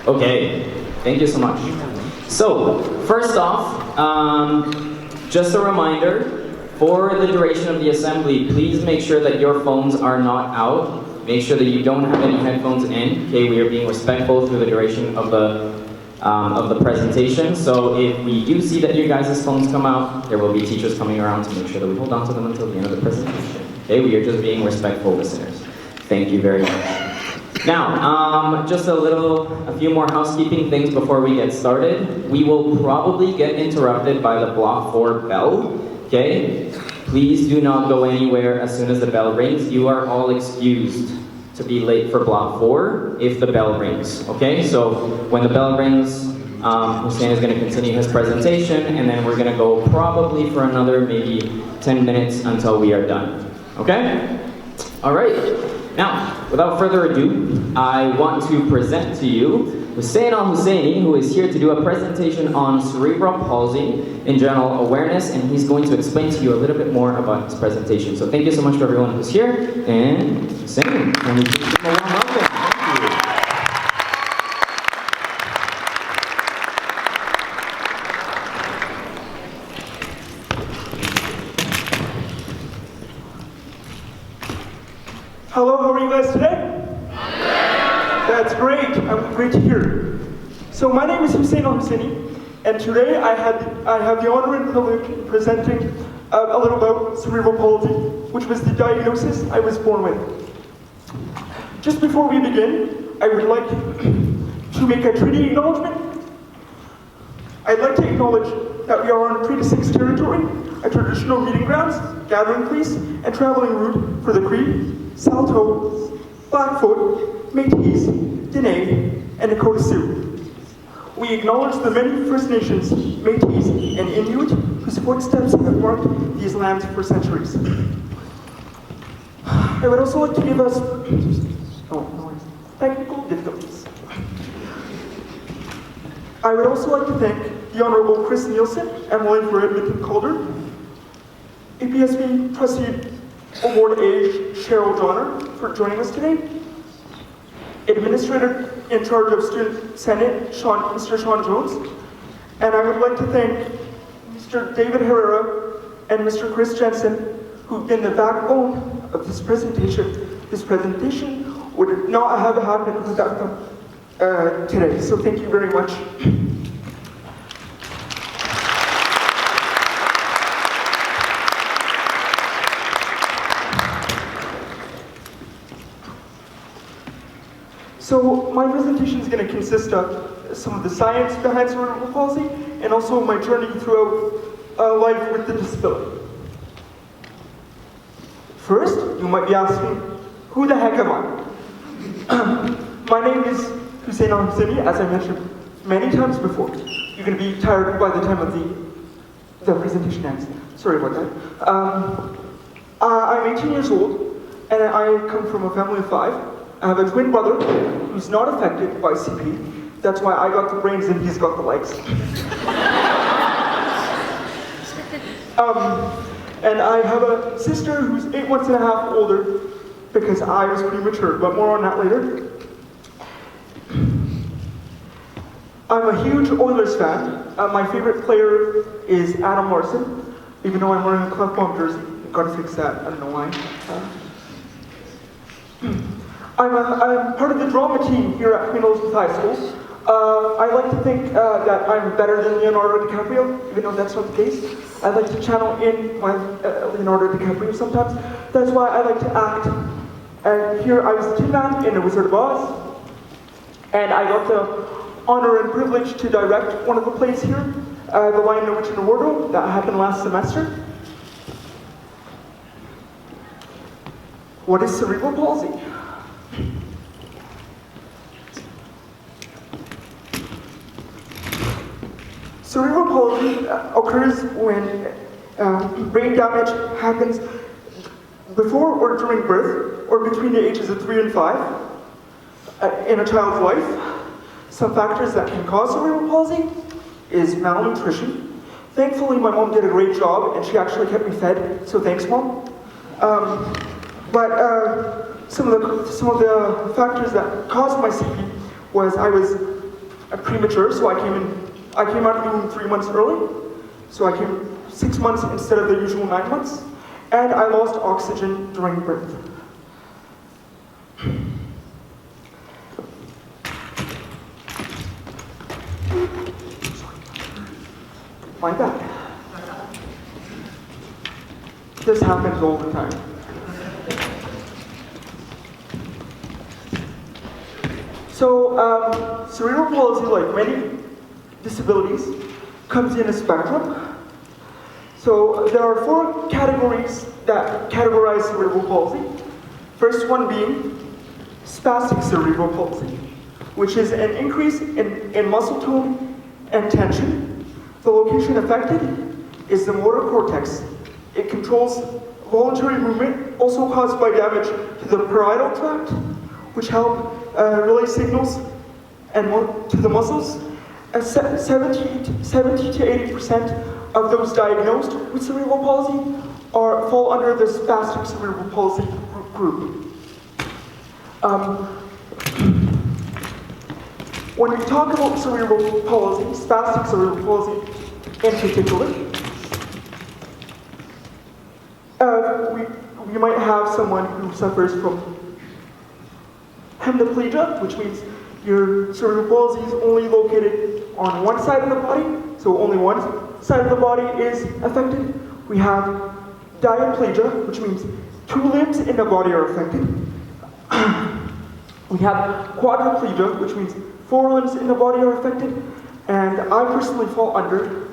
Okay, thank you so much. So, first off, just a reminder, for the duration of the assembly, please make sure that your phones are not out. Make sure that you don't have any headphones in. Okay, we are being respectful through the duration of the presentation. So if we do see that you guys' phones come out, there will be teachers coming around to make sure that we hold on to them until the end of the presentation. Okay, we are just being respectful listeners. Thank you very much. Now, just a few more housekeeping things before we get started. We will probably get interrupted by the Block 4 bell. Okay? Please do not go anywhere as soon as the bell rings. You are all excused to be late for Block 4 if the bell rings. Okay? So when the bell rings, Hussein is going to continue his presentation, and then we're going to go probably for another maybe 10 minutes until we are done. Okay? All right. Now, without further ado, I want to present to you Hussein Al-Husseini, who is here to do a presentation on cerebral palsy in general awareness, and he's going to explain to you a little bit more about his presentation. So thank you so much for everyone who's here, and Hussein, can you give him a warm welcome? Thank you. Hello, how are you guys today? That's great. Great to hear. So my name is Hussein Al-Husseini, and today I have the honor and privilege of presenting a little about cerebral palsy, which was the diagnosis I was born with. Just before we begin, I would like to make a treaty acknowledgement. I'd like to acknowledge that we are on Treaty 6 territory, a traditional meeting grounds, gathering place, and traveling route for the Cree, Saulteaux, Blackfoot, Métis, Dene, and Dakota Sioux. We acknowledge the many First Nations, Métis, and Inuit whose footsteps have marked these lands for centuries. I would also like to give us technical difficulties. I would also like to thank the Honorable Chris Nielsen, Emily for Edmonton Calder, APSB Trustee Award A Cheryl Donner for joining us today, Administrator in charge of Student Senate, Mr. Sean Jones, and I would like to thank Mr. David Herrera and Mr. Chris Jensen, who've been the backbone of this presentation. This presentation would not have happened without them today, so thank you very much. So my presentation is going to consist of some of the science behind cerebral palsy and also my journey throughout life with the disability. First, you might be asking, who the heck am I? My name is Hussein Al-Husseini, as I mentioned many times before. You're going to be tired by the time of the presentation ends. Sorry about that. I'm 18 years old, and I come from a family of 5. I have a twin brother who's not affected by CP. That's why I got the brains and he's got the legs. And I have a sister who's 8 months and a half older because I was premature, but more on that later. I'm a huge Oilers fan. My favorite player is Adam Larson, even though I'm wearing a Clef Bomb jersey. I've got to fix that, I don't know why. I'm part of the drama team here at Queen Elizabeth High School. I like to think that I'm better than Leonardo DiCaprio, even though that's not the case. I like to channel in my Leonardo DiCaprio sometimes. That's why I like to act. And here I was the Tin Man in The Wizard of Oz. And I got the honor and privilege to direct one of the plays here, The Lion, the Witch, and the Wardrobe, that happened last semester. What is cerebral palsy? Cerebral palsy occurs when brain damage happens before or during birth, or between the ages of 3 and 5 in a child's life. Some factors that can cause cerebral palsy is malnutrition. Thankfully, my mom did a great job, and she actually kept me fed, so thanks, Mom. But some of the factors that caused my CP was I was premature, so I came out of the womb 3 months early. So I came 6 months instead of the usual 9 months, and I lost oxygen during birth. My bad. This happens all the time. So, cerebral palsy, like many disabilities, comes in a spectrum. So there are 4 categories that categorize cerebral palsy. First one being spastic cerebral palsy, which is an increase in muscle tone and tension. The location affected is the motor cortex. It controls voluntary movement, also caused by damage to the parietal tract, which help relay signals to the muscles. 70 to 80% of those diagnosed with cerebral palsy fall under the spastic cerebral palsy group. When we talk about cerebral palsy, spastic cerebral palsy in particular, we might have someone who suffers from hemiplegia, which means your cerebral palsy is only located on one side of the body, so only one side of the body is affected. We have diaplegia, which means 2 limbs in the body are affected. We have quadriplegia, which means 4 limbs in the body are affected. And I personally fall under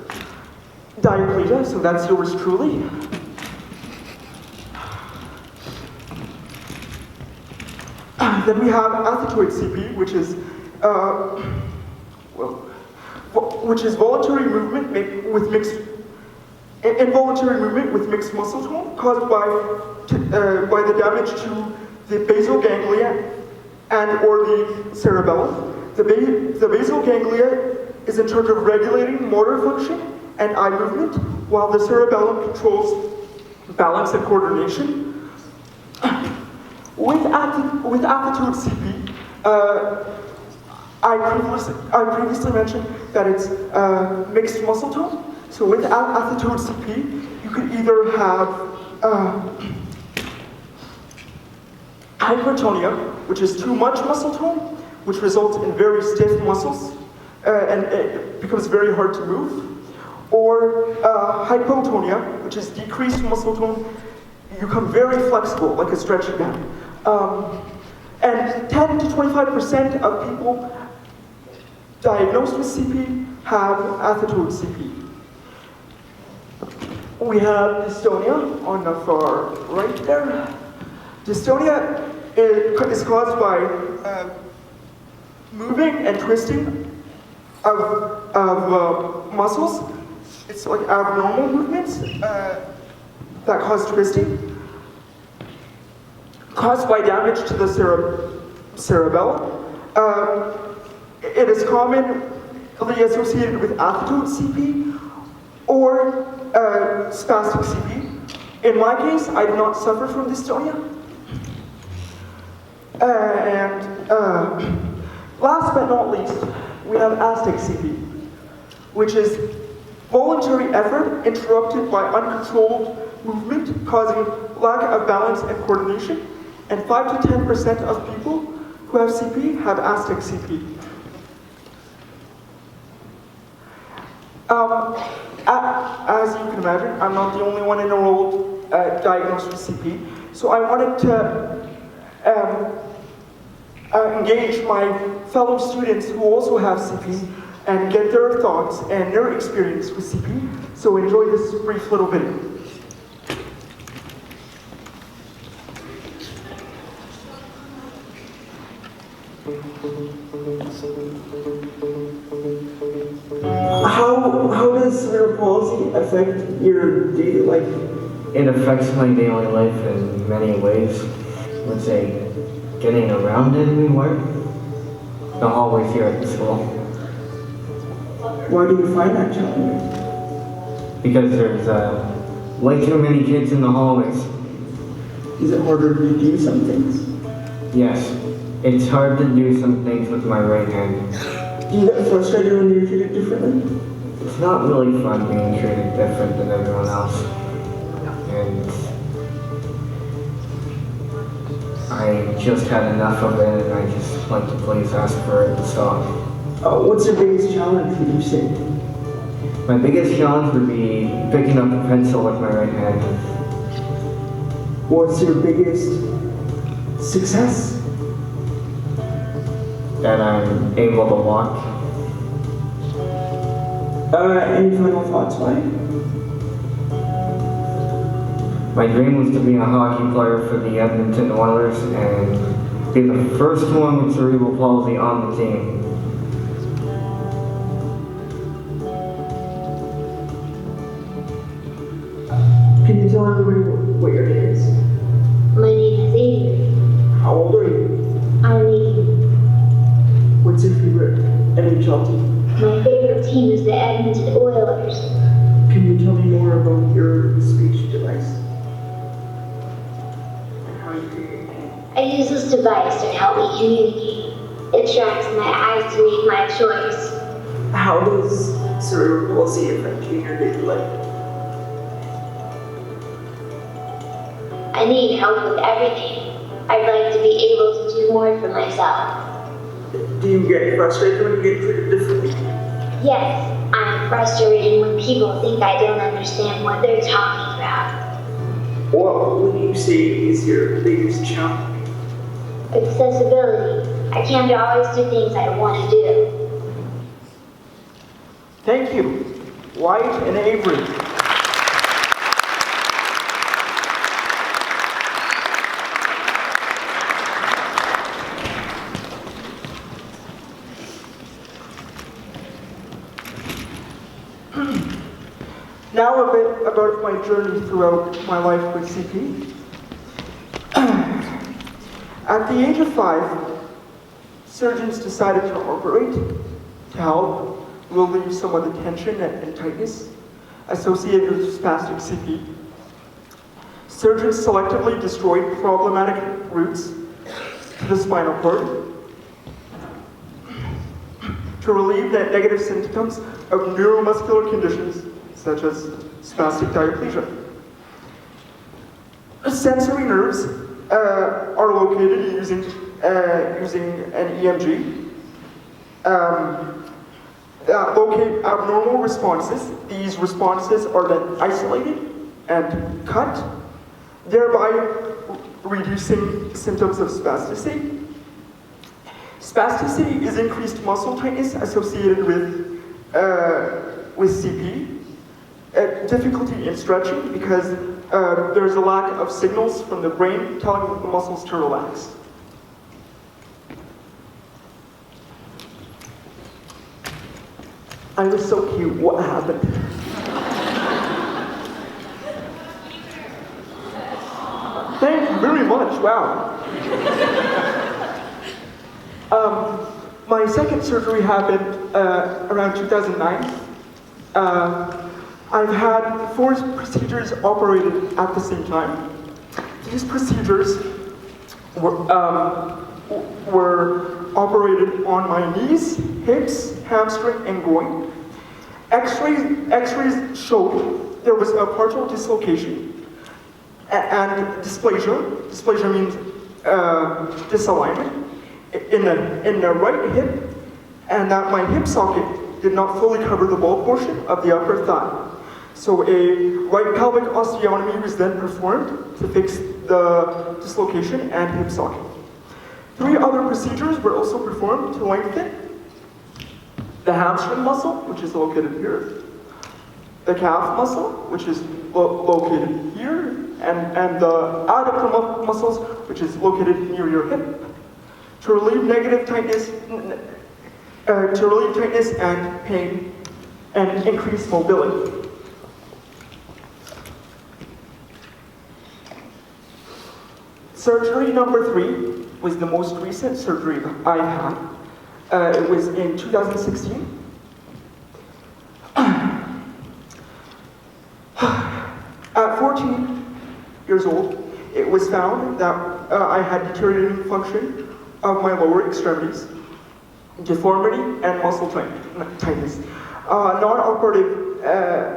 diaplegia, so that's yours truly. Then we have athetoid CP, which is voluntary movement with mixed involuntary movement with mixed muscle tone caused by the damage to the basal ganglia and or the cerebellum. The basal ganglia is in charge of regulating motor function and eye movement, while the cerebellum controls balance and coordination. With athetoid CP, I previously mentioned that it's mixed muscle tone. So with athetoid CP, you could either have hypertonia, which is too much muscle tone, which results in very stiff muscles, and it becomes very hard to move, or hypotonia, which is decreased muscle tone. You become very flexible, like a stretching band. And 10 to 25% of people diagnosed with CP have athetoid CP. We have dystonia on the far right there. Dystonia is caused by moving and twisting of muscles. It's like abnormal movements that cause twisting, caused by damage to the cerebellum. It is commonly associated with athetoid CP or spastic CP. In my case, I did not suffer from dystonia. Last but not least, we have astic CP, which is voluntary effort interrupted by uncontrolled movement, causing lack of balance and coordination. And 5 to 10% of people who have CP have astic CP. As you can imagine, I'm not the only one in the world diagnosed with CP. So I wanted to engage my fellow students who also have CP and get their thoughts and their experience with CP. So enjoy this brief little video. How does cerebral palsy affect your daily life? It affects my daily life in many ways. Let's say, getting around in work, the hallways here at the school. Why do you find that challenging? Because there's way too many kids in the hallways. Is it harder to do some things? Yes, it's hard to do some things with my right hand. Do you get frustrated when you're treated differently? It's not really fun being treated different than everyone else. And I just had enough of it, and I just like to please ask for it to stop. What's your biggest challenge, would you say? My biggest challenge would be picking up a pencil with my right hand. What's your biggest success? That I'm able to walk. Any final thoughts, Mike? My dream was to be a hockey player for the Edmonton Oilers and be the first one with cerebral palsy on the team. Can you tell everybody what your name is? My name is Avery. How old are you? I'm 8. What's your favorite NHL team? My favorite team is the Edmonton Oilers. Can you tell me more about your speech device? And how you communicate? I use this device to help me communicate. It tracks my eyes to make my choice. How does cerebral palsy affect you in your daily life? I need help with everything. I'd like to be able to do more for myself. Do you get frustrated when you get treated differently? Yes, I'm frustrated when people think I don't understand what they're talking about. What would you say is your biggest challenge? Accessibility. I can't always do things I want to do. Thank you, White and Avery. Now a bit about my journey throughout my life with CP. At the age of 5, surgeons decided to operate to help relieve some of the tension and tightness associated with spastic CP. Surgeons selectively destroyed problematic roots to the spinal cord to relieve the negative symptoms of neuromuscular conditions such as spastic diaplegia. Sensory nerves are located using an EMG that locate abnormal responses. These responses are then isolated and cut, thereby reducing symptoms of spasticity. Spasticity is increased muscle tightness associated with CP. Difficulty in stretching because there's a lack of signals from the brain telling the muscles to relax. I was so cute. What happened? Thank you very much. Wow. My second surgery happened around 2009. I've had 4 procedures operated at the same time. These procedures were operated on my knees, hips, hamstring, and groin. X-rays showed there was a partial dislocation and dysplasia. Dysplasia means disalignment in the right hip, and that my hip socket did not fully cover the ball portion of the upper thigh. So a right pelvic osteotomy was then performed to fix the dislocation and hip socket. 3 other procedures were also performed to lengthen the hamstring muscle, which is located here, the calf muscle, which is located here, and the adductor muscles, which is located near your hip, to relieve negative tightness, and pain, and increase mobility. Surgery number 3 was the most recent surgery I've had. It was in 2016. At 14 years old, it was found that I had deteriorating function of my lower extremities, deformity, and muscle tightness. Non-operative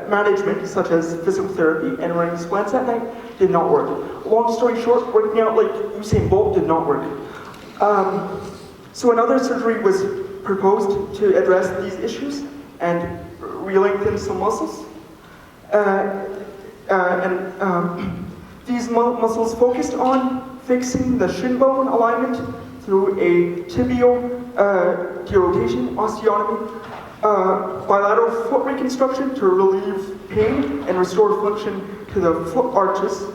management, such as physical therapy and running splints at night, did not work. Long story short, working out like Usain Bolt did not work. So another surgery was proposed to address these issues and re-lengthen some muscles. These muscles focused on fixing the shin bone alignment through a tibial derotation, osteotomy, bilateral foot reconstruction to relieve pain and restore function to the foot arches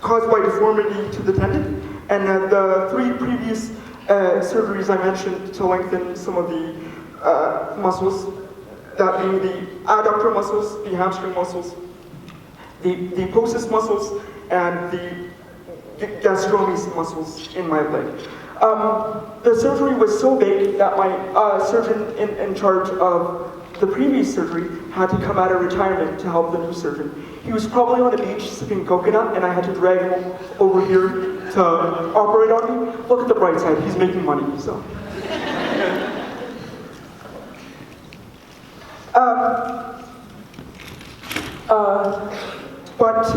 caused by deformity to the tendon, and the 3 previous surgeries I mentioned to lengthen some of the muscles, that being the adductor muscles, the hamstring muscles, the psoas muscles, and the gastrocnemius muscles in my leg. The surgery was so big that my surgeon in charge of the previous surgery had to come out of retirement to help the new surgeon. He was probably on the beach sipping coconut, and I had to drag him over here to operate on me. Look at the bright side, he's making money, so. But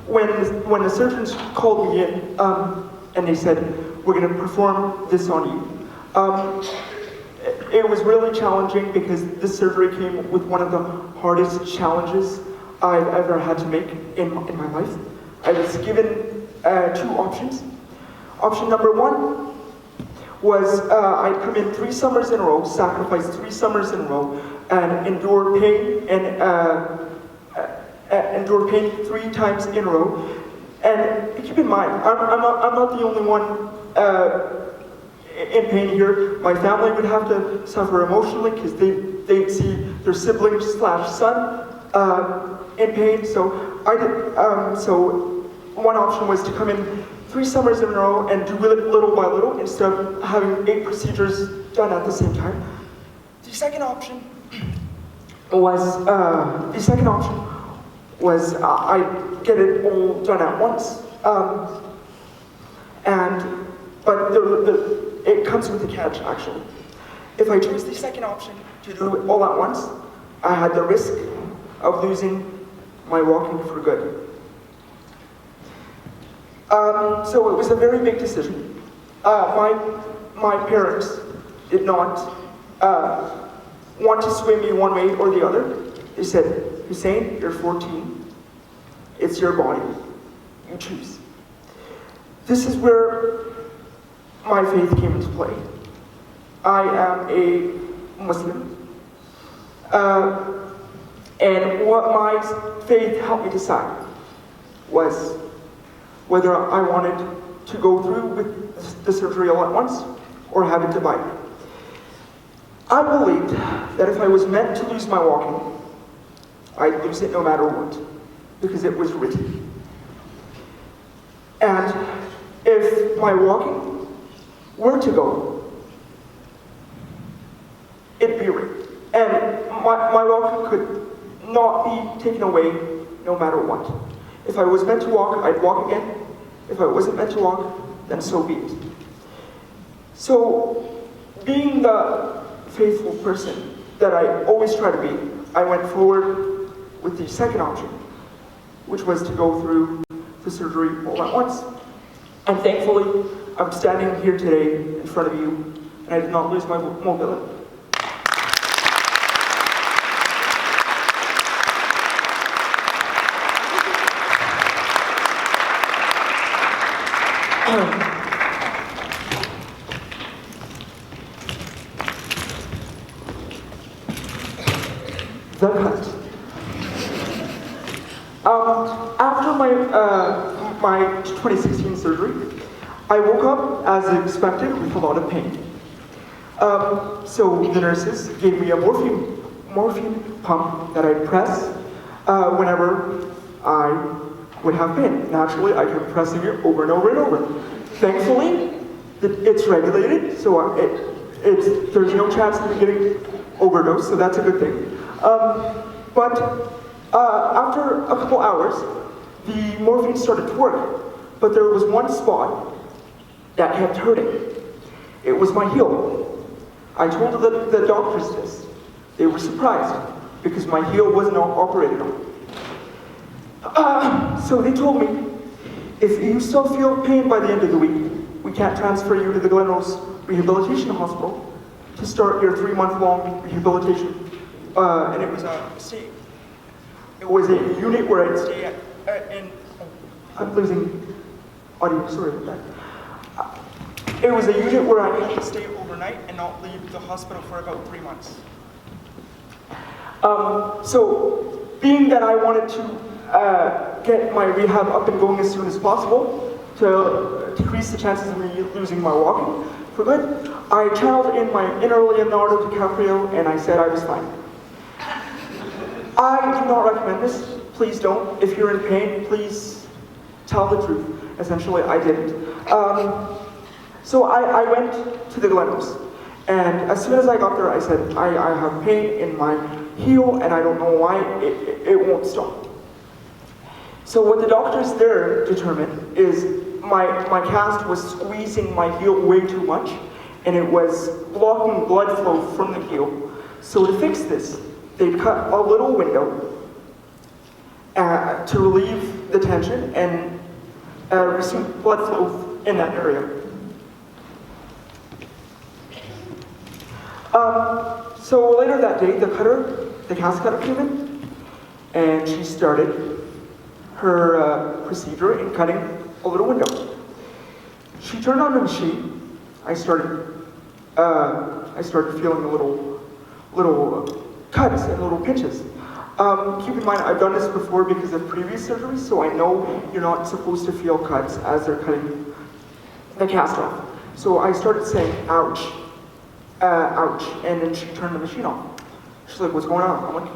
when the surgeons called me in, and they said, we're going to perform this on you, it was really challenging because this surgery came with one of the hardest challenges I've ever had to make in my life. I was given 2 options. Option number 1 was I'd come in 3 summers in a row, sacrifice 3 summers in a row, and endure pain and endure pain 3 times in a row. And keep in mind, I'm not the only one in pain here. My family would have to suffer emotionally because they'd see their sibling / son in pain. So so one option was to come in 3 summers in a row and do it little by little instead of having 8 procedures done at the same time. The second option was I'd get it all done at once. But it comes with a catch, actually. If I choose the second option to do it all at once, I had the risk of losing my walking for good. So it was a very big decision. My parents did not want to sway me one way or the other. They said, Hussein, you're 14. It's your body. You choose. This is where my faith came into play. I am a Muslim. And what my faith helped me decide was whether I wanted to go through with the surgery all at once or have it divided. I believed that if I was meant to lose my walking, I'd lose it no matter what, because it was written. And if my walking were to go, it'd be written. And my walking could not be taken away no matter what. If I was meant to walk, I'd walk again. If I wasn't meant to walk, then so be it. So, being the faithful person that I always try to be, I went forward with the second option, which was to go through the surgery all at once. And thankfully, I'm standing here today in front of you, and I did not lose my mobility. The cut. After my 2016 surgery, I woke up as expected with a lot of pain. So the nurses gave me a morphine pump that I'd press whenever I would have pain. Naturally, I kept pressing it over and over and over. Thankfully, it's regulated, so there's no chance of me getting overdosed, so that's a good thing. But after a couple hours, the morphine started to work, but there was one spot that kept hurting. It was my heel. I told the doctors this. They were surprised because my heel was not operated on. So they told me, if you still feel pain by the end of the week, we can't transfer you to the Glenrose Rehabilitation Hospital to start your 3-month-long rehabilitation. And it was a unit where I'd stay I'm losing audio, sorry about that. It was a unit where I needed to stay overnight and not leave the hospital for about 3 months. So, being that I wanted to get my rehab up and going as soon as possible to decrease the chances of me losing my walking for good, I channeled in my inner Leonardo DiCaprio and I said I was fine. I do not recommend this. Please don't. If you're in pain, please tell the truth. Essentially, I didn't. So I went to the Glenrose. And as soon as I got there, I said, I have pain in my heel and I don't know why, it won't stop. So what the doctors there determined is my cast was squeezing my heel way too much and it was blocking blood flow from the heel. So to fix this, they cut a little window to relieve the tension and receive blood flow in that area. So later that day, the cast cutter came in, and she started her procedure in cutting a little window. She turned on the machine. I started feeling a little cuts and little pinches. Keep in mind, I've done this before because of previous surgeries, so I know you're not supposed to feel cuts as they're cutting the cast off. So I started saying, ouch, ouch, and then she turned the machine off. She's like, what's going on? I'm like,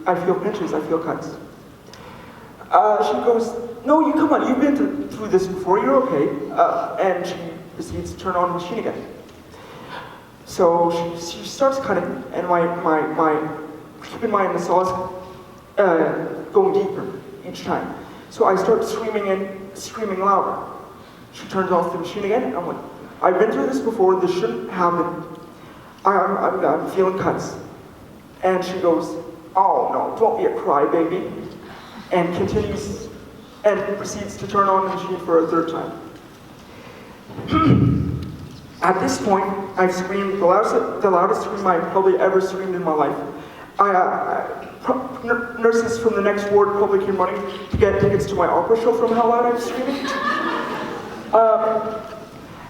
I feel pinches, I feel cuts. She goes, no, come on, you've been through this before, you're okay. And she proceeds to turn on the machine again. So she starts cutting, and keep in mind the saw is going deeper each time. So I start screaming louder. She turns off the machine again, and I'm like, I've been through this before, this shouldn't happen. I'm feeling cuts. And she goes, oh no, don't be a crybaby. And continues and proceeds to turn on the machine for a third time. At this point, I've screamed the loudest scream I've probably ever screamed in my life. Nurses from the next ward probably came running to get tickets to my opera show from how loud I was screaming.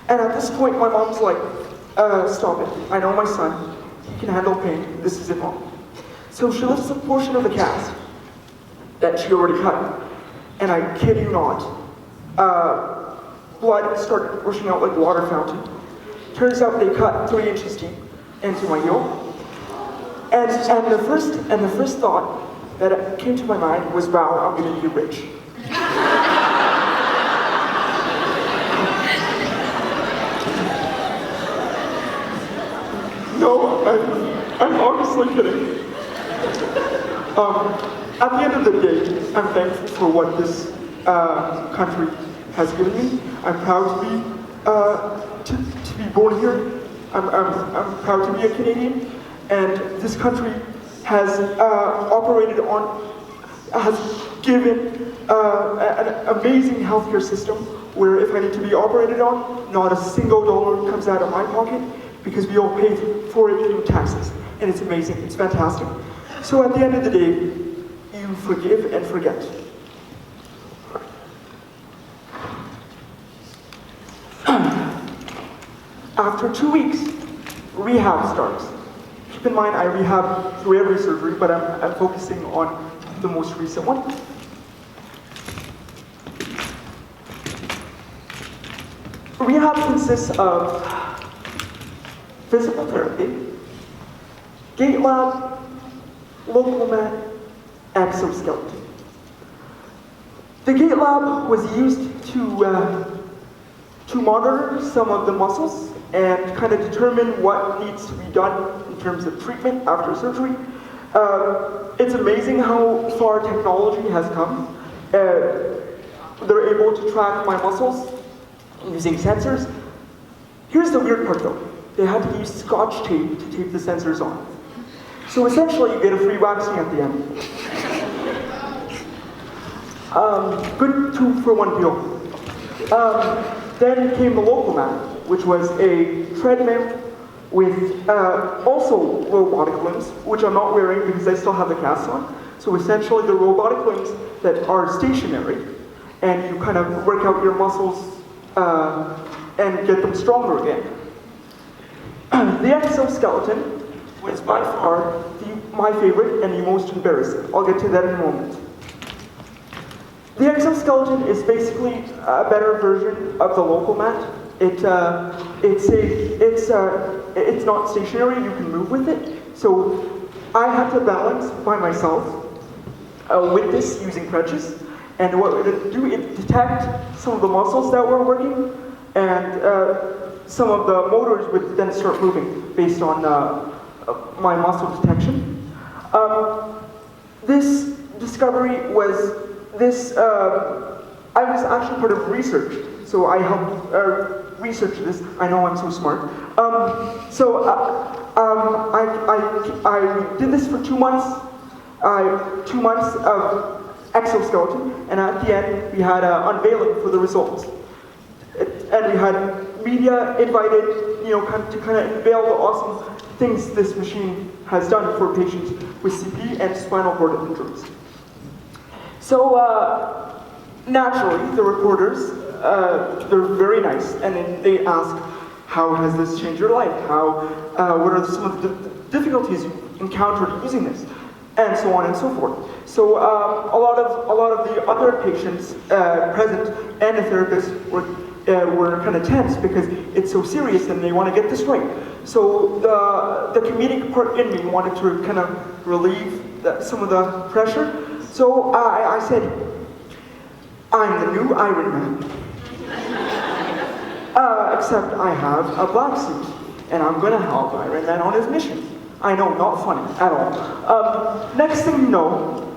And at this point, my mom's like, stop it. I know my son. He can handle pain. This isn't wrong. So she lifts a portion of the cast that she already cut. And I kid you not, blood started rushing out like a water fountain. Turns out they cut 3 inches deep into my heel. And the first thought that came to my mind was, wow, I'm gonna be rich. No, I'm obviously kidding. At the end of the day, I'm thankful for what this country has given me. I'm proud to be born here. I'm proud to be a Canadian. And this country has has given an amazing healthcare system where if I need to be operated on, not a single dollar comes out of my pocket because we all pay for it through taxes. And it's amazing, it's fantastic. So at the end of the day, you forgive and forget. After 2 weeks, rehab starts. Keep in mind, I rehab through every surgery, but I'm focusing on the most recent one. Rehab consists of physical therapy, gait lab, local mat, exoskeleton. The gait lab was used to monitor some of the muscles and kind of determine what needs to be done in terms of treatment after surgery. It's amazing how far technology has come. They're able to track my muscles using sensors. Here's the weird part though. they had to use Scotch tape to tape the sensors on. So essentially, you get a free waxing at the end. Good 2-for-1 deal. Then came the local mat, which was a treadmill with also robotic limbs, which I'm not wearing because I still have the cast on. So essentially, the robotic limbs that are stationary, and you kind of work out your muscles and get them stronger again. The exoskeleton was by far my favorite and the most embarrassing. I'll get to that in a moment. The exoskeleton is basically a better version of the local mat. It's not stationary. You can move with it. So I had to balance by myself with this using crutches. And what it would do, it detect some of the muscles that were working, and some of the motors would then start moving based on my muscle detection. This discovery was I was actually part of research, so I helped research this. I know I'm so smart. I did this for 2 months. 2 months of exoskeleton, and at the end we had an unveiling for the results. And we had media invited, to kind of unveil the awesome things this machine has done for patients with CP and spinal cord injuries. So naturally, the reporters, they're very nice, and then they ask, how has this changed your life? What are some of the difficulties you encountered using this? And so on and so forth. So a lot of the other patients present and the therapists were kind of tense because it's so serious and they want to get this right. So the comedic part in me wanted to kind of relieve some of the pressure. So I said, I'm the new Iron Man. Except I have a black suit, and I'm going to help Iron Man on his mission. I know, not funny at all. Next thing you know,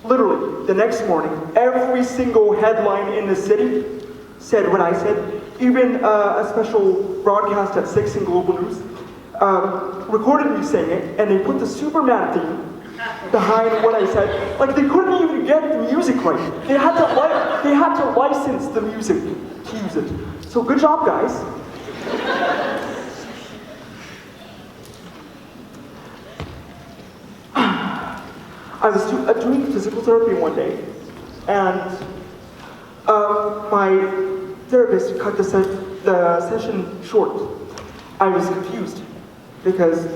literally the next morning, every single headline in the city said what I said. Even a special broadcast at 6 in Global News recorded me saying it, and they put the Superman theme behind what I said. Like, they couldn't even get the music right. They had to license the music to use it. So good job, guys. I was doing physical therapy one day, and my therapist cut the session short. I was confused because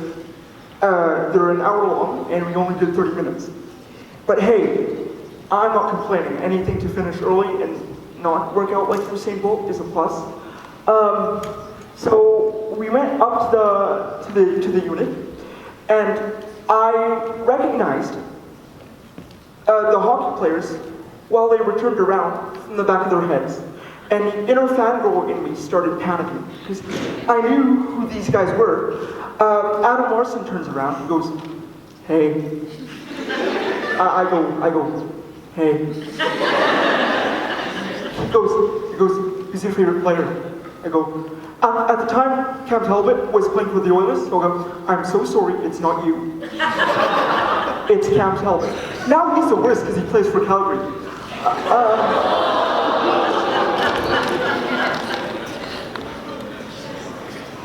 they're an hour long, and we only did 30 minutes. But hey, I'm not complaining. Anything to finish early and not work out like Usain Bolt is a plus. So we went up to the unit, and I recognized the hockey players while they were turned around from the back of their heads. And the inner fangirl in me started panicking because I knew who these guys were. Adam Larson turns around and goes, hey. I go, hey. He goes, who's your favorite player? I go, at the time, Cam Talbot was playing for the Oilers, so I go, I'm so sorry, it's not you. It's Cam Talbot. Now he's the worst because he plays for Calgary.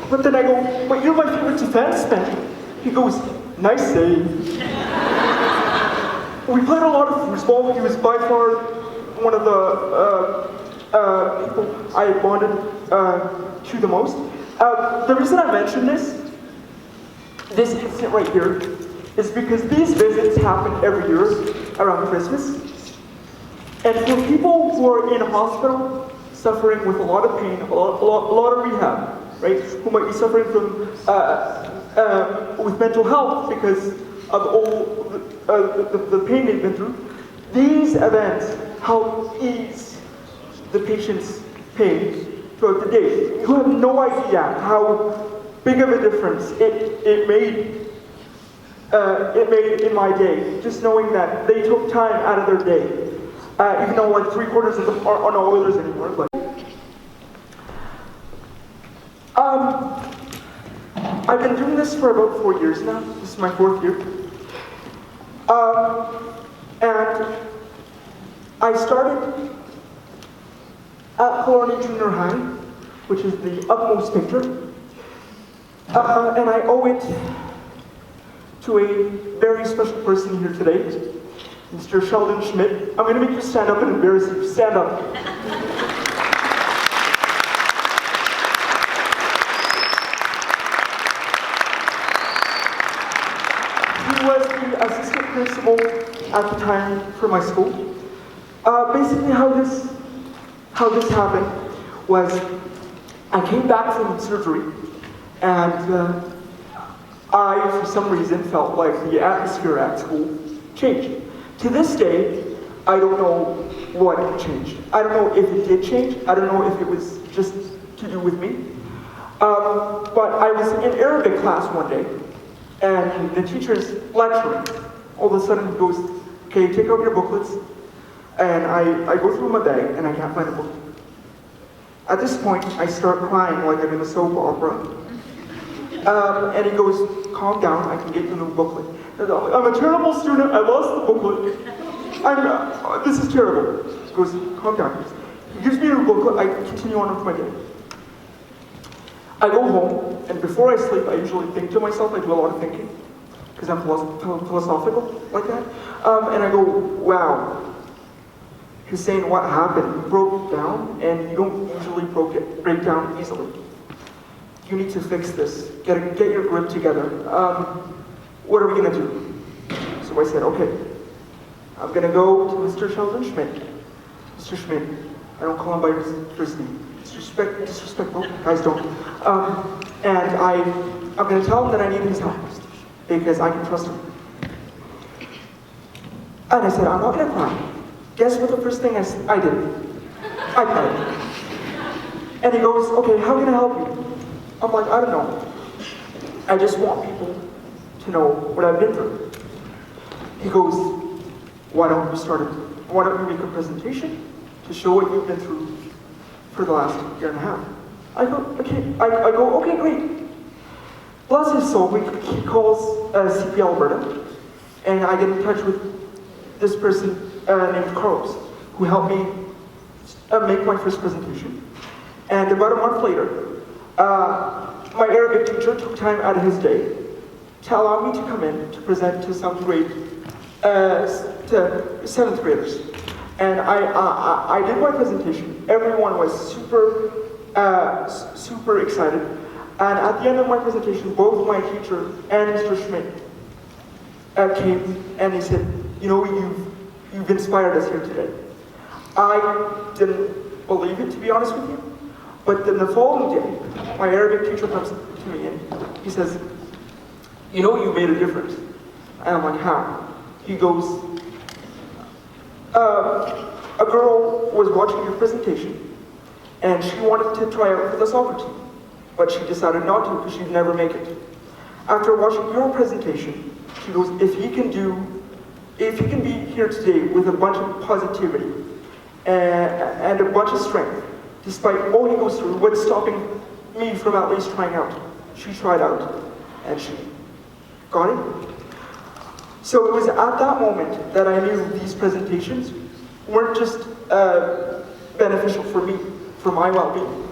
But then I go, but you're my favorite defenseman. He goes, nice save. We played a lot of foosball. He was by far one of the people I bonded to the most. The reason I mention this incident right here, is because these visits happen every year around Christmas. And for people who are in a hospital, suffering with a lot of pain, a lot of rehab, right, who might be suffering from with mental health because of all the pain they've been through, these events help ease the patient's pain throughout the day. You have no idea how big of a difference it made in my day, just knowing that they took time out of their day. Even though like 3/4 of them are not Oilers anymore. But I've been doing this for about 4 years now. This is my 4th year. And I started at Killarney Junior High, which is the utmost picture. And I owe it to a very special person here today, Mr. Sheldon Schmidt. I'm going to make you stand up and embarrass you. Stand up. He was the assistant principal at the time for my school. Basically how this happened was I came back from surgery and I, for some reason, felt like the atmosphere at school changed. To this day, I don't know what changed. I don't know if it did change. I don't know if it was just to do with me. But I was in Arabic class one day, and the teacher's lecturing. All of a sudden he goes, okay, take out your booklets. And I go through my bag, and I can't find a book. At this point, I start crying like I'm in a soap opera. And he goes, calm down, I can get you a new booklet. I'm a terrible student, I lost the booklet. This is terrible. He goes, calm down. He gives me a new booklet, I continue on with my day. I go home, and before I sleep, I usually think to myself, I do a lot of thinking, because I'm philosophical like that. And I go, wow. Hussein, what happened? You broke down, and you don't usually break down easily. You need to fix this. Get your grip together. What are we going to do? So I said, okay, I'm going to go to Mr. Sheldon Schmidt. Mr. Schmidt, I don't call him by his first name. Disrespectful, guys don't. And I'm going to tell him that I need his help because I can trust him. And I said, I'm not going to cry. Guess what the first thing I did? I cried. And he goes, okay, how can I help you? I'm like, I don't know. I just want people to know what I've been through. He goes, why don't you make a presentation to show what you've been through for the last year and a half? I go, okay, great. Bless his soul, he calls CP Alberta, and I get in touch with this person named Carlos, who helped me make my first presentation. And about a month later, my Arabic teacher took time out of his day to allow me to come in to present to some grade, to 7th graders. And I did my presentation. Everyone was super excited. And at the end of my presentation, both my teacher and Mr. Schmidt came and he said, you know, you've inspired us here today. I didn't believe it, to be honest with you. But then the following day, my Arabic teacher comes to me and he says, you know, you made a difference. And I'm like, how? He goes, a girl was watching your presentation and she wanted to try out for the soccer team, but she decided not to because she'd never make it. After watching your presentation, she goes, if he can be here today with a bunch of positivity and a bunch of strength, despite all he goes through, what's stopping me from at least trying out? She tried out, and she got it. So it was at that moment that I knew these presentations weren't just beneficial for me, for my well-being,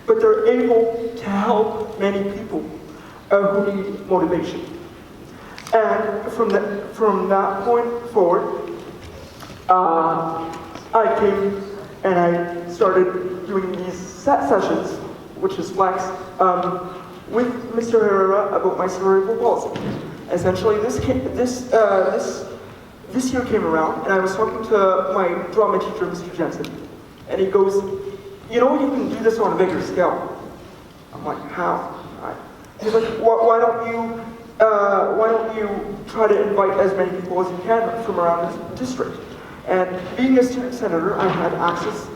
but they're able to help many people who need motivation. And from that point forward, I came and I started doing these set sessions, which is flex, with Mr. Herrera about my cerebral palsy. Essentially, this year came around, and I was talking to my drama teacher, Mr. Jensen, and he goes, you know, you can do this on a bigger scale. I'm like, how? He's like, why don't you try to invite as many people as you can from around this district? And being a student senator, I had access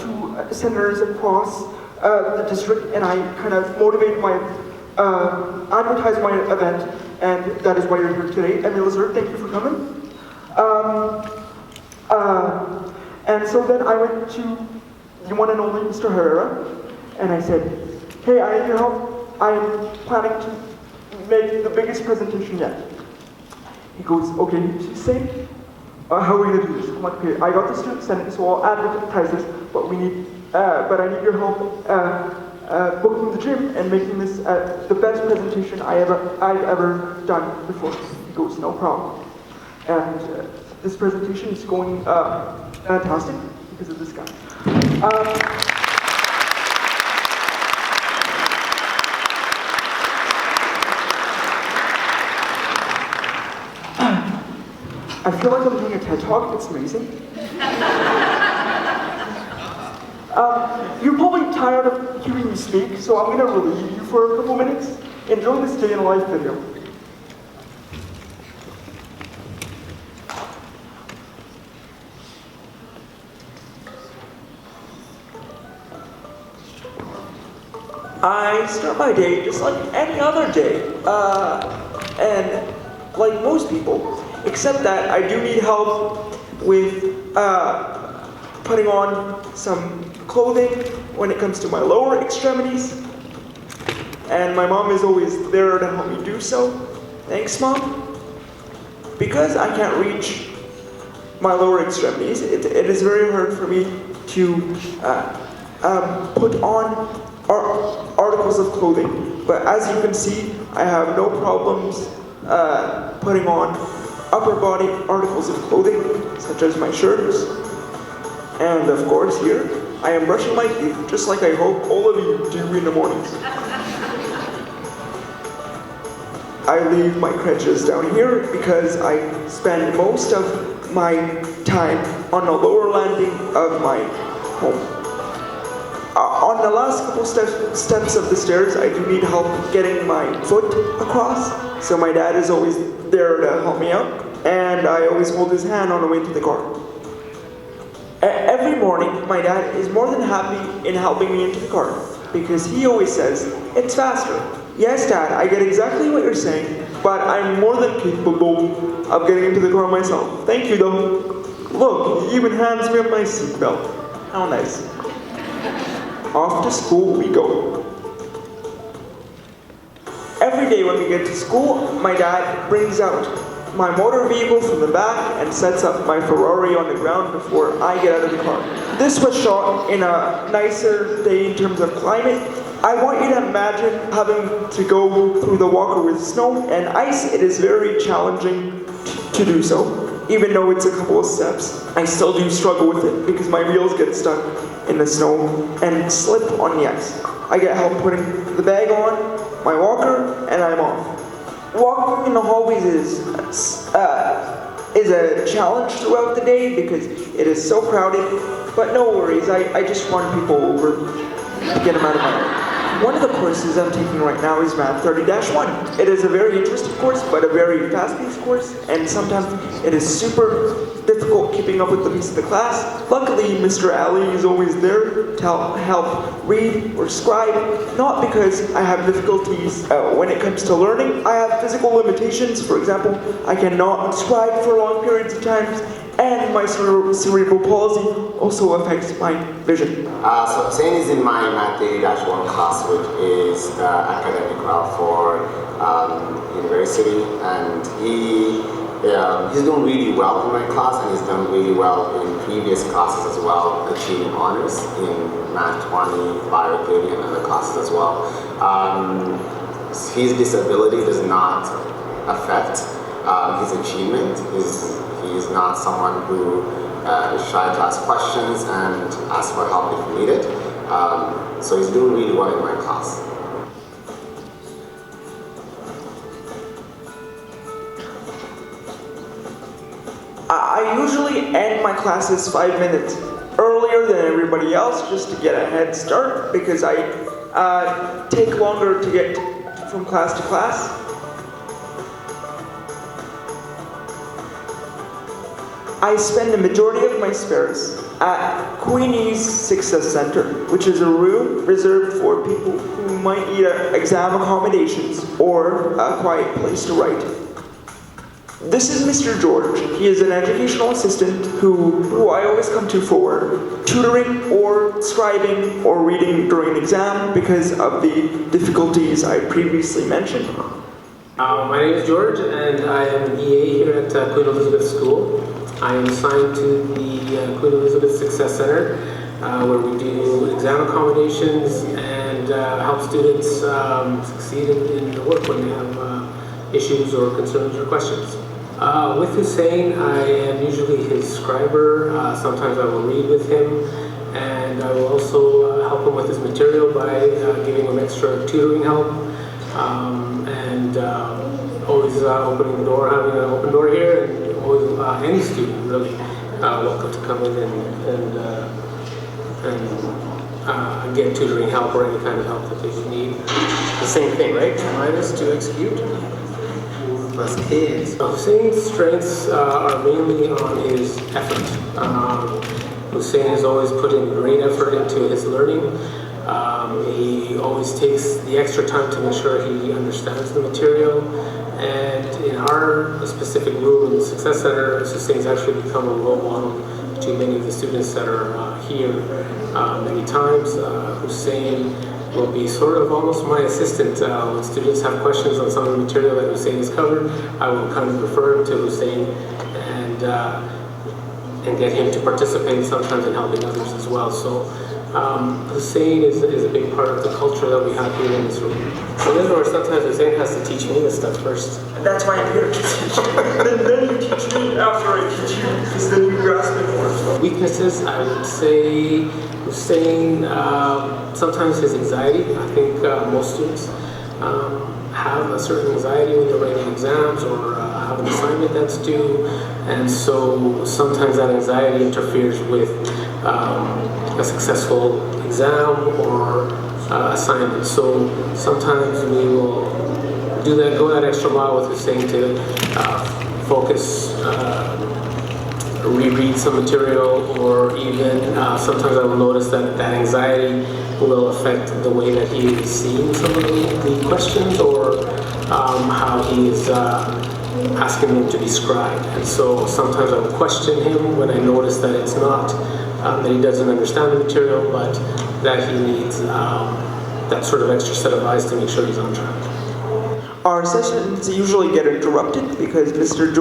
to senators across the district, and I kind of motivated advertised my event, and that is why you're here today. Emil Zer, thank you for coming. And so then I went to the one and only Mr. Herrera, and I said, hey, I need your help. I'm planning to make the biggest presentation yet. He goes, okay, Hussein, how are we gonna do this? I'm like, okay, I got the student senate, so I'll advertise this, but I need your help booking the gym and making this the best presentation I've ever done before. He goes, no problem. And this presentation is going fantastic because of this guy. I feel like I'm doing a TED Talk, it's amazing. You're probably tired of hearing me speak, so I'm going to relieve you for a couple minutes. Enjoy this day in life video. I start my day just like any other day, and like most people, except that I do need help with putting on some clothing when it comes to my lower extremities, and my mom is always there to help me do so. Thanks, Mom. Because I can't reach my lower extremities, it is very hard for me to put on articles of clothing, but as you can see, I have no problems putting on upper body articles of clothing, such as my shirts. And of course here, I am brushing my teeth, just like I hope all of you do in the mornings. I leave my crutches down here because I spend most of my time on the lower landing of my home. On the last couple steps of the stairs, I do need help getting my foot across, so my dad is always there to help me out, and I always hold his hand on the way to the car. Every morning, my dad is more than happy in helping me into the car, because he always says, it's faster. Yes, Dad, I get exactly what you're saying, but I'm more than capable of getting into the car myself. Thank you, though. Look, he even hands me my seatbelt. How nice. Off to school we go. Every day when we get to school, my dad brings out my motor vehicle from the back and sets up my Ferrari on the ground before I get out of the car. This was shot in a nicer day in terms of climate. I want you to imagine having to go through the walker with snow and ice. It is very challenging to do so. Even though it's a couple of steps, I still do struggle with it because my wheels get stuck in the snow and slip on the ice. I get help putting the bag on, my walker, and I'm off. Walking in the hallways is a challenge throughout the day because it is so crowded, but no worries, I just run people over to get them out of my way. One of the courses I'm taking right now is Math 30-1. It is a very interesting course, but a very fast-paced course, and sometimes it is super difficult keeping up with the pace of the class. Luckily, Mr. Ali is always there to help read or scribe, not because I have difficulties when it comes to learning. I have physical limitations. For example, I cannot scribe for long periods of time, and my cerebral palsy also affects my vision. So Hussein is in my Math 30-1 class, which is the academic route for university, and he's doing really well in my class, and he's done really well in previous classes as well, achieving honors in Math 20, Bio 30, and other classes as well. His disability does not affect his achievement. He's not someone who is shy to ask questions and ask for help if needed. So he's doing really well in my class. I usually end my classes 5 minutes earlier than everybody else just to get a head start because I take longer to get from class to class. I spend the majority of my spares at Queenie's Success Center, which is a room reserved for people who might need exam accommodations or a quiet place to write. This is Mr. George. He is an educational assistant who I always come to for tutoring or scribing or reading during an exam because of the difficulties I previously mentioned. My name is George, and I am an EA here at Queen Elizabeth School. I am assigned to the Queen Elizabeth Success Center, where we do exam accommodations and help students succeed in the work when they have issues or concerns or questions. With Hussein, I am usually his scriber. Sometimes I will read with him, and I will also help him with his material by giving him extra tutoring help. Always opening the door, having an open door here, and always any student really welcome to come in and get tutoring help or any kind of help that they need. The same thing, right? Minus to execute. Plus his. Hussein's strengths are mainly on his effort. Hussein has always put in great effort into his learning. He always takes the extra time to make sure he understands the material. And in our specific room in the Success Center, Hussein's actually become a role model to many of the students that are here. Many times, Hussein will be sort of almost my assistant. When students have questions on some of the material that Hussein has covered, I will kind of refer to Hussein and get him to participate sometimes in helping others as well. So Hussein is a big part of the culture that we have here in this room. So in other words, sometimes Hussein has to teach me this stuff first. And that's why I'm here to teach you. then you teach me after I teach you, because then you grasp it more. Weaknesses, I would say Hussein, sometimes his anxiety. I think most students have a certain anxiety when they're writing exams or have an assignment that's due, and so sometimes that anxiety interferes with a successful exam or assignment. So sometimes we will go that extra mile with Hussein to focus, reread some material, or even sometimes I will notice that anxiety will affect the way that he is seeing some of the questions or how he is asking them to be scribed. And so sometimes I will question him when I notice that it's not, that he doesn't understand the material, but that he needs that sort of extra set of eyes to make sure he's on track. Our sessions usually get interrupted because Mr.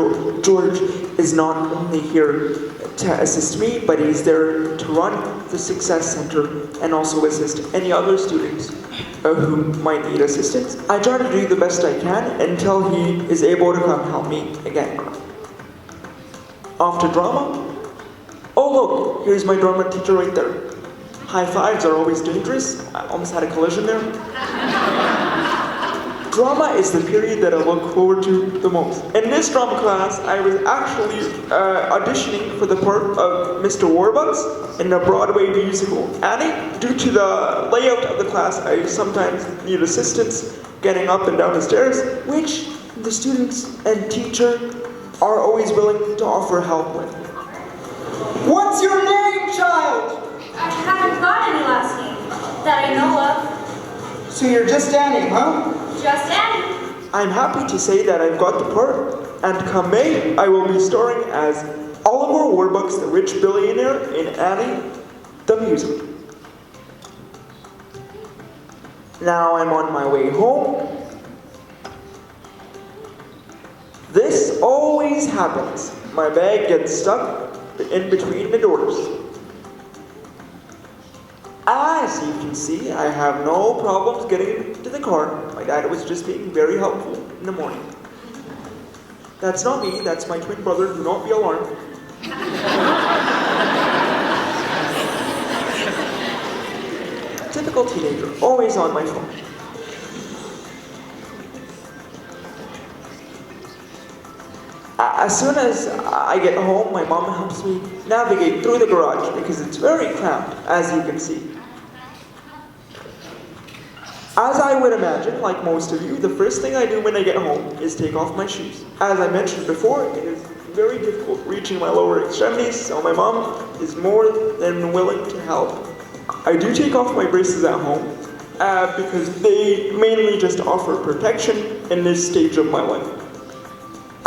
George is not only here to assist me, but he's there to run the Success Center and also assist any other students who might need assistance. I try to do the best I can until he is able to come help me again. Off to drama. Oh look, here's my drama teacher right there. High fives are always dangerous. I almost had a collision there. Drama is the period that I look forward to the most. In this drama class, I was actually auditioning for the part of Mr. Warbucks in the Broadway musical Annie. Due to the layout of the class, I sometimes need assistance getting up and down the stairs, which the students and teacher are always willing to offer help with. What's your name, child? I haven't got any last name that I know of. So you're just Annie, huh? Just Annie. I'm happy to say that I've got the part, and come May, I will be starring as Oliver Warbucks, the rich billionaire, in Annie, the musical. Now I'm on my way home. This always happens. My bag gets stuck in between the doors. As you can see, I have no problems getting into the car. My dad was just being very helpful in the morning. That's not me, that's my twin brother. Do not be alarmed. Typical teenager, always on my phone. As soon as I get home, my mom helps me navigate through the garage because it's very cramped, as you can see. As I would imagine, like most of you, the first thing I do when I get home is take off my shoes. As I mentioned before, it is very difficult reaching my lower extremities, so my mom is more than willing to help. I do take off my braces at home because they mainly just offer protection in this stage of my life.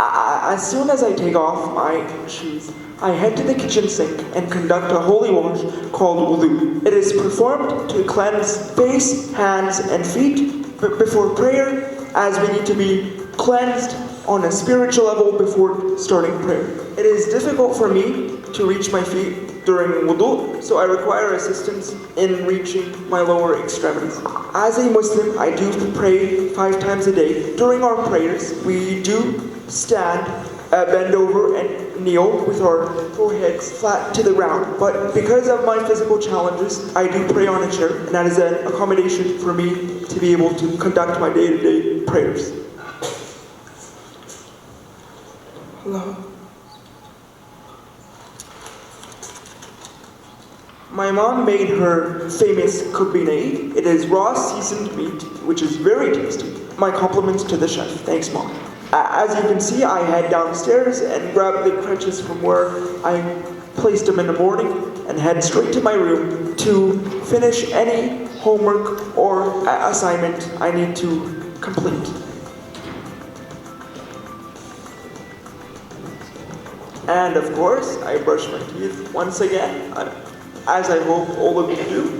As soon as I take off my shoes, I head to the kitchen sink and conduct a holy wash called wudu. It is performed to cleanse face, hands, and feet before prayer, as we need to be cleansed on a spiritual level before starting prayer. It is difficult for me to reach my feet during wudu, so I require assistance in reaching my lower extremities. As a Muslim, I do pray 5 times a day. During our prayers, we do stand, bend over, and kneel with our foreheads flat to the ground. But because of my physical challenges, I do pray on a chair, and that is an accommodation for me to be able to conduct my day-to-day prayers. Hello. My mom made her famous kubinade. It is raw seasoned meat, which is very tasty. My compliments to the chef. Thanks, Mom. As you can see, I head downstairs and grab the crutches from where I placed them in the morning and head straight to my room to finish any homework or assignment I need to complete. And of course, I brush my teeth once again, as I hope all of you do.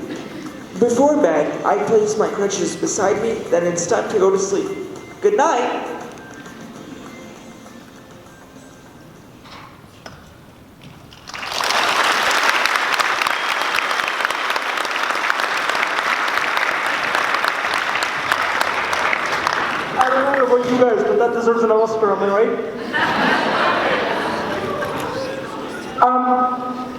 Before bed, I place my crutches beside me, then it's time to go to sleep. Good night! I don't know about you guys, but that deserves an Oscar, am I right?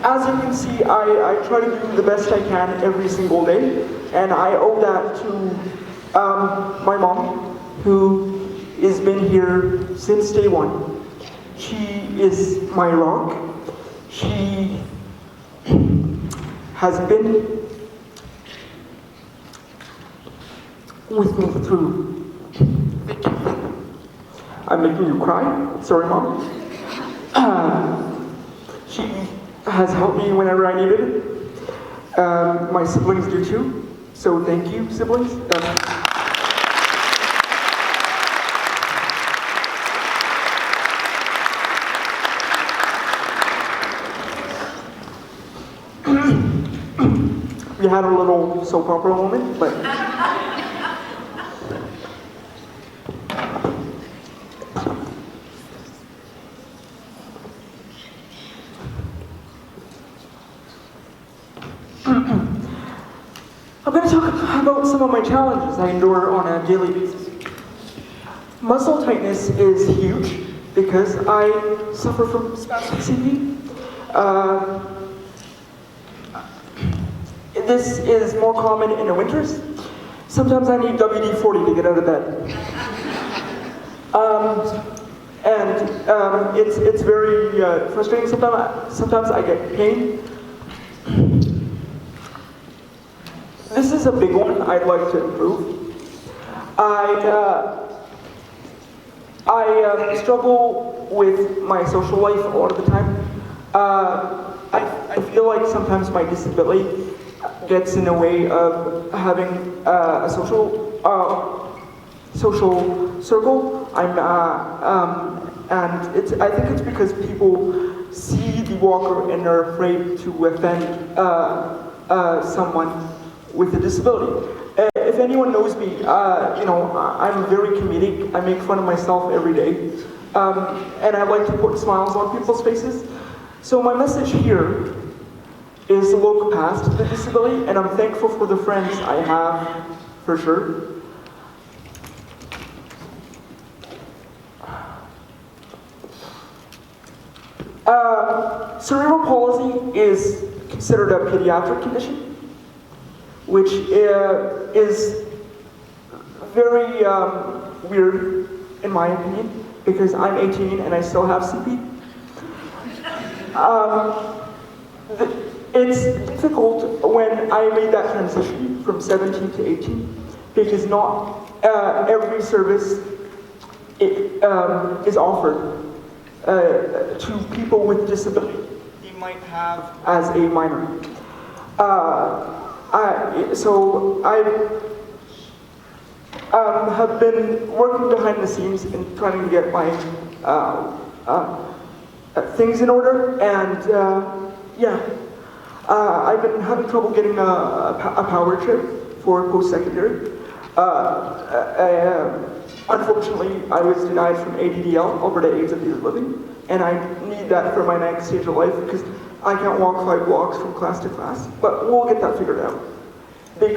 As you can see, I try to do the best I can every single day, and I owe that to my mom, who has been here since day one. She is my rock. She has been with me through. I'm making you cry. Sorry, Mom. She has helped me whenever I needed it. My siblings do too. So thank you, siblings. We had a little soap opera moment, but I'm going to talk about some of my challenges I endure on a daily basis. Muscle tightness is huge because I suffer from spastic CP. This is more common in the winters. Sometimes I need WD-40 to get out of bed. It's very frustrating. Sometimes I get pain. This is a big one I'd like to improve. I struggle with my social life a lot of the time. I feel like sometimes my disability gets in the way of having a social circle. I think it's because people see the walker and are afraid to offend someone with a disability. If anyone knows me, I'm very comedic. I make fun of myself every day. And I like to put smiles on people's faces. So my message here is to look past the disability, and I'm thankful for the friends I have, for sure. Cerebral palsy is considered a pediatric condition, which is very weird in my opinion, because I'm 18 and I still have CP. It's difficult when I made that transition from 17 to 18, because not every service is offered to people with disability they might have as a minor. I have been working behind the scenes and trying to get my things in order, and I've been having trouble getting a power trip for post-secondary. Unfortunately, I was denied from ADDL, Alberta Aids of Daily Living, and I need that for my next stage of life because I can't walk 5 blocks from class to class, but we'll get that figured out. The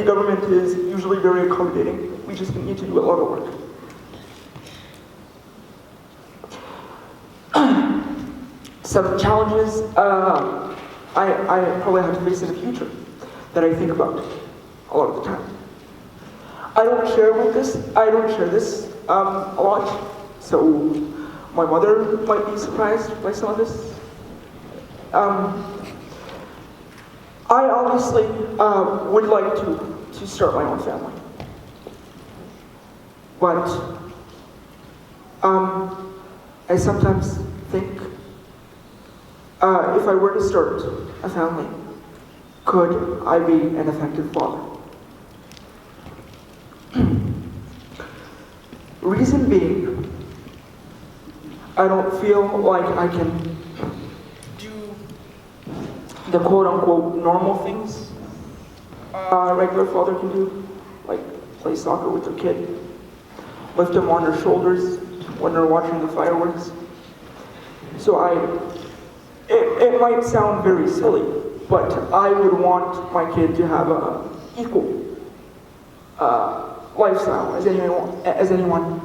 government is usually very accommodating. We just need to do a lot of work. Some challenges I probably have to face in the future that I think about a lot of the time. I don't share this a lot, so my mother might be surprised by some of this. I obviously would like to start my own family, but I sometimes think if I were to start a family, could I be an effective father? Reason being, I don't feel like I can do the quote-unquote normal things a regular father can do, like play soccer with their kid, lift them on their shoulders when they're watching the fireworks. So it might sound very silly, but I would want my kid to have an equal lifestyle as anyone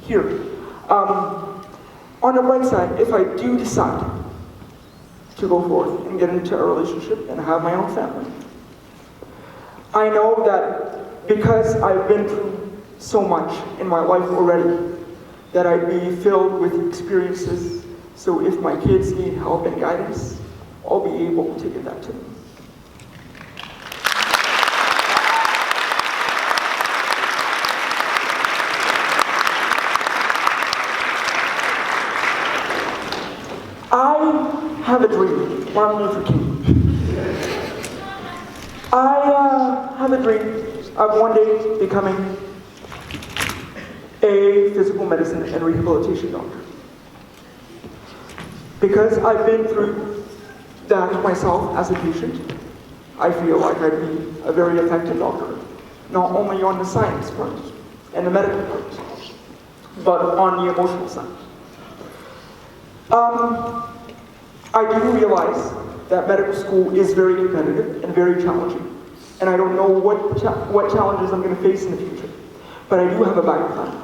here. On the bright side, if I do decide to go forth and get into a relationship and have my own family, I know that because I've been through so much in my life already, that I'd be filled with experiences. So if my kids need help and guidance, I'll be able to give that to them. I have a dream. Martin Luther King. I have a dream of one day becoming a physical medicine and rehabilitation doctor. Because I've been through that myself as a patient, I feel like I'd be a very effective doctor, not only on the science part and the medical part, but on the emotional side. I do realize that medical school is very competitive and very challenging, and I don't know what challenges I'm going to face in the future, but I do have a backup plan.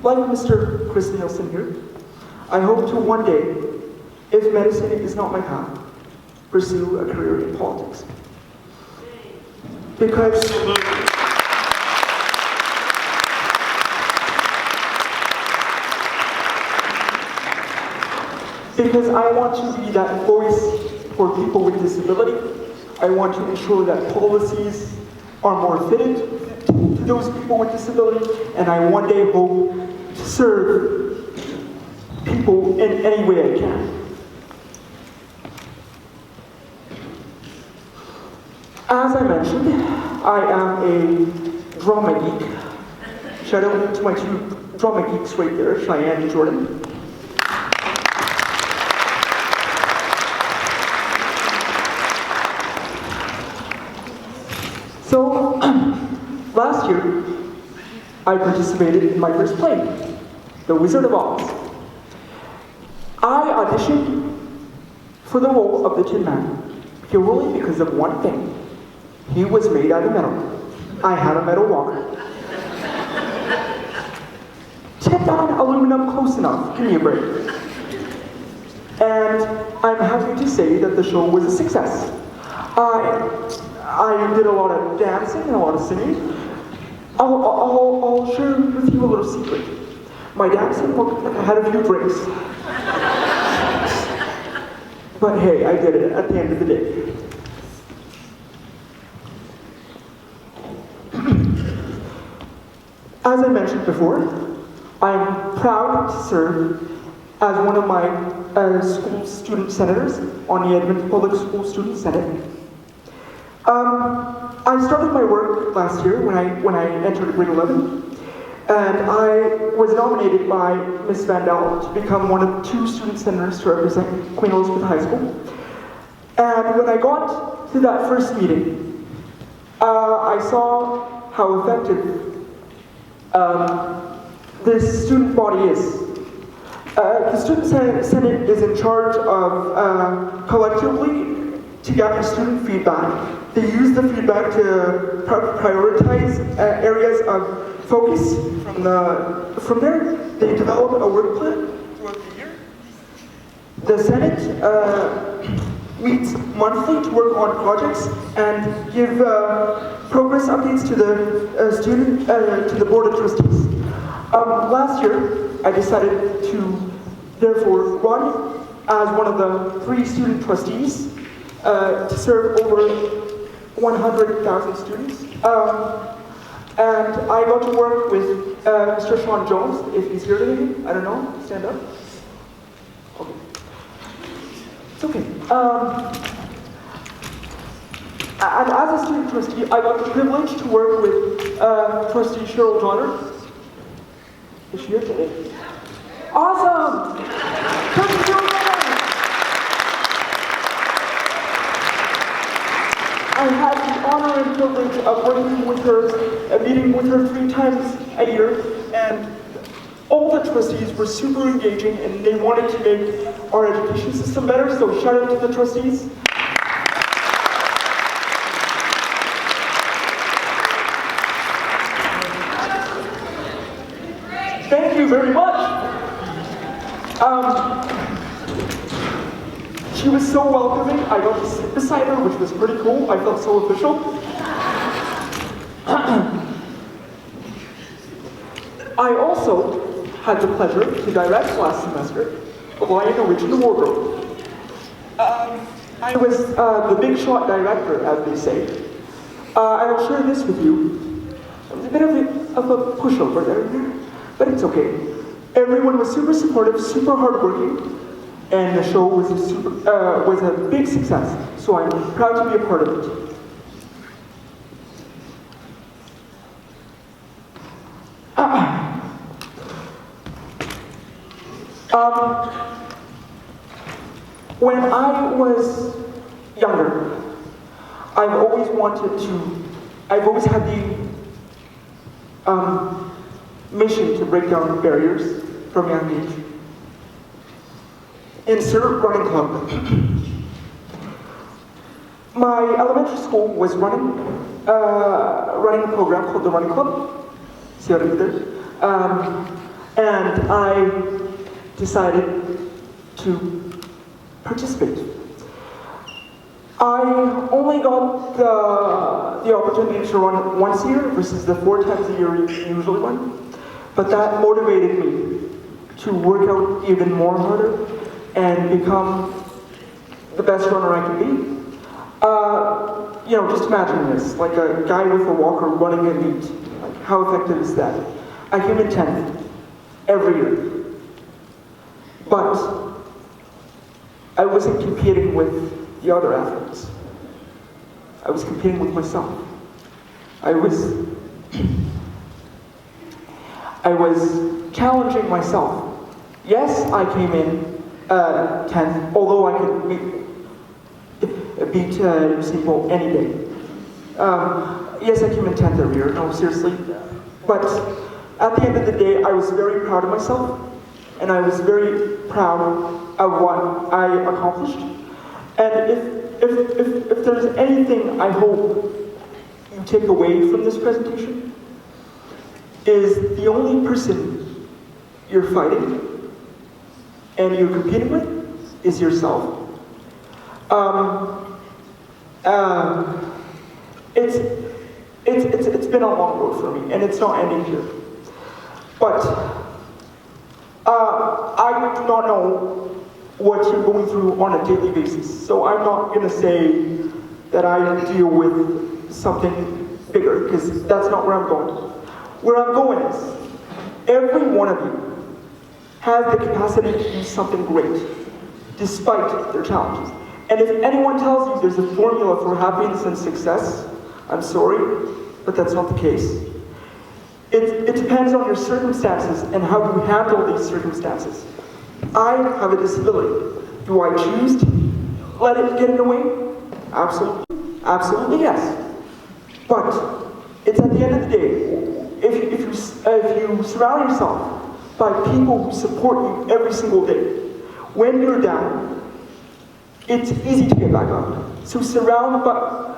Like Mr. Chris Nielsen here, I hope to one day, if medicine is not my path, pursue a career in politics. Because I want to be that voice for people with disability. I want to ensure that policies are more fitted to those people with disability, and I one day hope to serve people in any way I can. As I mentioned, I am a drama geek. Shout out to my 2 drama geeks right there, Cheyenne and Jordan. So, last year, I participated in my first play, The Wizard of Oz. I auditioned for the role of the Tin Man purely because of one thing. He was made out of metal. I had a metal walker. Tip on aluminum close enough, give me a break. And I'm happy to say that the show was a success. I did a lot of dancing and a lot of singing. I'll share with you a little secret. My dancing looked like I had a few drinks. But hey, I did it at the end of the day. As I mentioned before, I'm proud to serve as one of my school student senators on the Edmonton Public School Student Senate. I started my work last year when I entered grade 11, And I was nominated by Ms. Vandal to become one of 2 student senators to represent Queen Elizabeth High School. And when I got to that first meeting, I saw how effective this student body is. The Student Senate is in charge of collectively to gather student feedback. They use the feedback to prioritize areas of focus. From there, they develop a work plan throughout the year. The Senate meets monthly to work on projects and give progress updates to the board of trustees. Last year, I decided to therefore run as one of the 3 student trustees to serve over 100,000 students. And I got to work with Mr. Sean Jones, if he's here today. I don't know, stand up. Okay. It's okay. And as a student trustee, I got the privilege to work with Trustee Cheryl Donner. Is she here today? Awesome! Trustee Cheryl Donner! I had the honor and privilege of working with her, meeting with her 3 times a year, and all the trustees were super engaging and they wanted to make our education system better, so shout out to the trustees. Thank you very much. She was so welcoming. I got to sit beside her, which was pretty cool. I felt so official. I also had the pleasure to direct last semester The Lion, the Witch, and the Wardrobe. I was the big shot director, as they say. I'll share this with you. It was a bit of a pushover there, but it's okay. Everyone was super supportive, super hardworking, and the show was a big success. So I'm proud to be a part of it. When I was younger, I've always had the mission to break down barriers from a young age. Insert running club. My elementary school was running a program called the Running Club. See what I did there? And I decided to participate. I only got the opportunity to run once a year versus the 4 times a year we usually run, but that motivated me to work out even more harder and become the best runner I can be. Just imagine this, like a guy with a walker running a meet. Like, how effective is that? I came in 10th every year. But I wasn't competing with the other athletes. I was competing with myself. I was challenging myself. Yes, I came in 10th, although I could beat Usain Bolt any day. Yes, I came in 10th every year, no, seriously. But at the end of the day, I was very proud of myself, and I was very proud of what I accomplished. And if there's anything I hope you take away from this presentation, is the only person you're fighting and you're competing with is yourself. It's been a long road for me, and it's not ending here. But I do not know what you're going through on a daily basis, so I'm not going to say that I deal with something bigger, because that's not where I'm going. Where I'm going is, every one of you has the capacity to do something great, despite their challenges. And if anyone tells you there's a formula for happiness and success, I'm sorry, but that's not the case. It depends on your circumstances and how you handle these circumstances. I have a disability. Do I choose to let it get in the way? Absolutely. Absolutely yes. But it's at the end of the day, if you surround yourself by people who support you every single day, when you're down, it's easy to get back up. So surround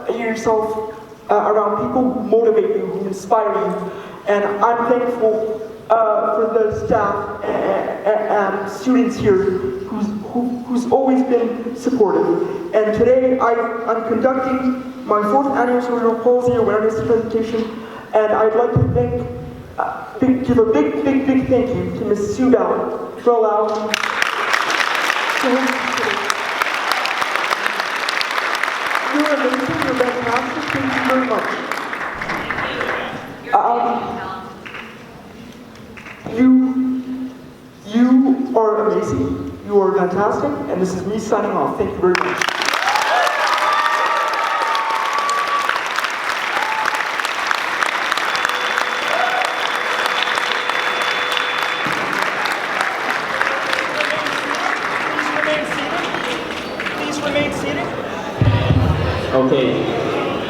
yourself around people who motivate you, who inspire you. And I'm thankful for the staff and students here who's always been supportive. And today I'm conducting my 4th annual Cerebral Palsy Awareness Presentation, and I'd like to give a big thank you to Ms. Sue Bell for allowing me to host this today. You're amazing, you're fantastic, thank you very much. You are amazing, you are fantastic, and this is me signing off. Thank you very much. Please remain seated. Okay.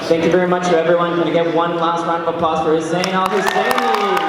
Thank you very much to everyone. Can I get one last round of applause for Hussein Al-Husseini?